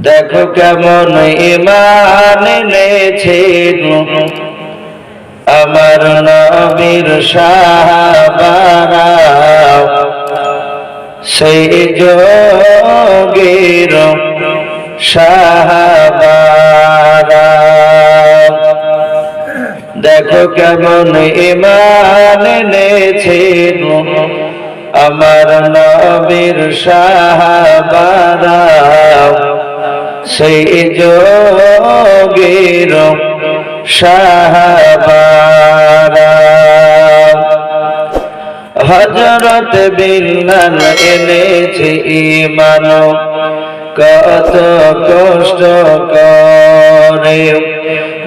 দেখো কেমন ঈমান এনেছেন আমার নবীর সাহাবারা, সেই যোগের সাহাবারা। দেখো কেমন ঈমান এনেছেন আমার নবীর সাহাবারা, সেই যোগের সাহাবারা। হযরত বিল্লাল এনেছে ঈমান কত কষ্ট করে,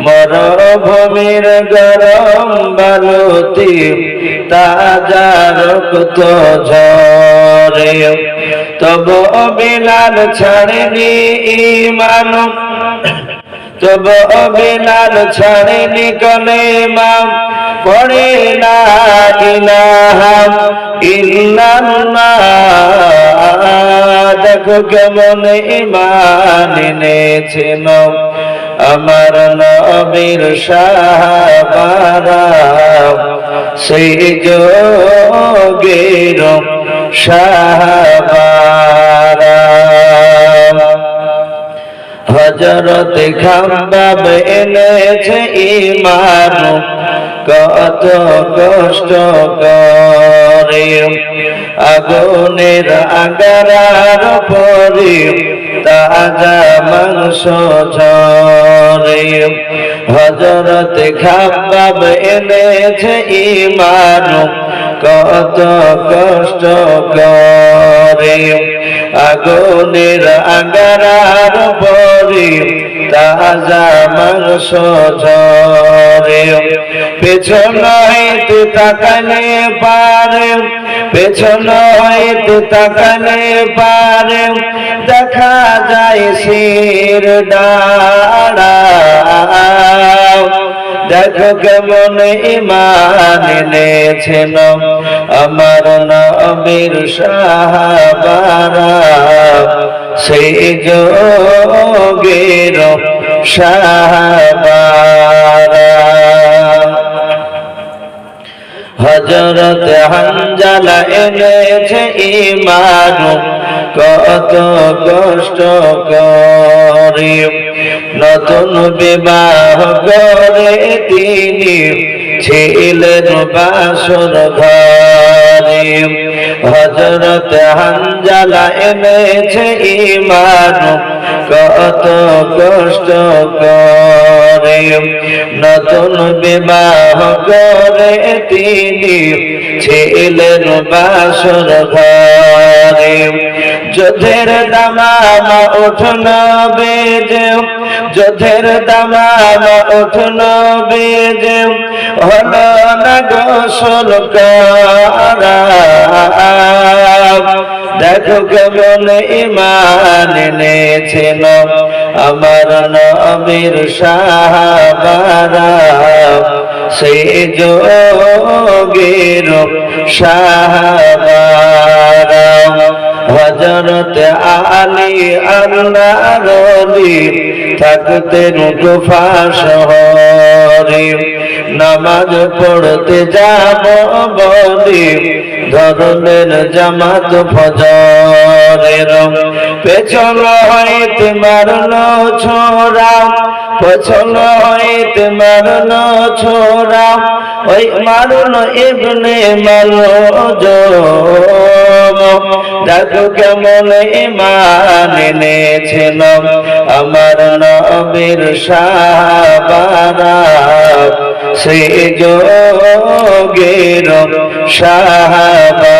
মরুভূমির গরম বালুতে তাজা রক্ত ঝরে, তবু বিলাল ছাড়েনি ঈমান, তবু বিলাল ছাড়েনি কলেমা, পড়ে লা ইলাহা ইল্লাল্লাহ। দেখো কেমন ঈমান এনেছেন আমার নবীর সাহাবারা, সেই যোগের সাহাবারা। হযরত খাব্বাব এনেছে ঈমান কত কষ্ট করে, আগুনের আগারার পরে তাজা মাংস ঝরে। হযরত খাব্বাব এনেছে ঈমান কত কষ্ট করে, আগুনের আগারার পরে তাজা মাংস ঝরে। পেছন হইতে তাকালে পারে, পেছন হইতে তাকালে পারে দেখা যায় শির ডাড়া। দেখো কেমন ঈমান এনেছেন আমার নবীর সাহাবারা, সেই যোগের সাহাবারা। হযরত হানজালা এনেছে ঈমান কত কষ্ট করে, নতুন বিবাহ করে তিনি ছিলেন বাসর ঘরে। হযরত হানজালা এনেছে ঈমান কত কষ্ট করে, নতুন বিবাহ করে তিনি ছিলেন বাসর ঘরে। যুদ্ধের দামামা উঠল বেজে, যুদ্ধের দামামা উঠল বেজে, হলো না গোসল করা। দেখো কেমন ঈমান এনেছেন আমার নবীর সাহাবারা, সেই যোগের সাহাবারা। হযরত আলী আল্লাহর ওলি থাকতেন কুফা শহরে, নামাজ পড়তে যাব বলি ধরলেন জামাত ফজরের। পেছন হইতে মারল ছোরা, পেছন হইতে মারল ছোরা, ওই মারল ইবনে মালজুম। দেখো কেমন ঈমান এনেছেন আমার নবীর সাহাবারা, সেই যোগের সাহাবারা।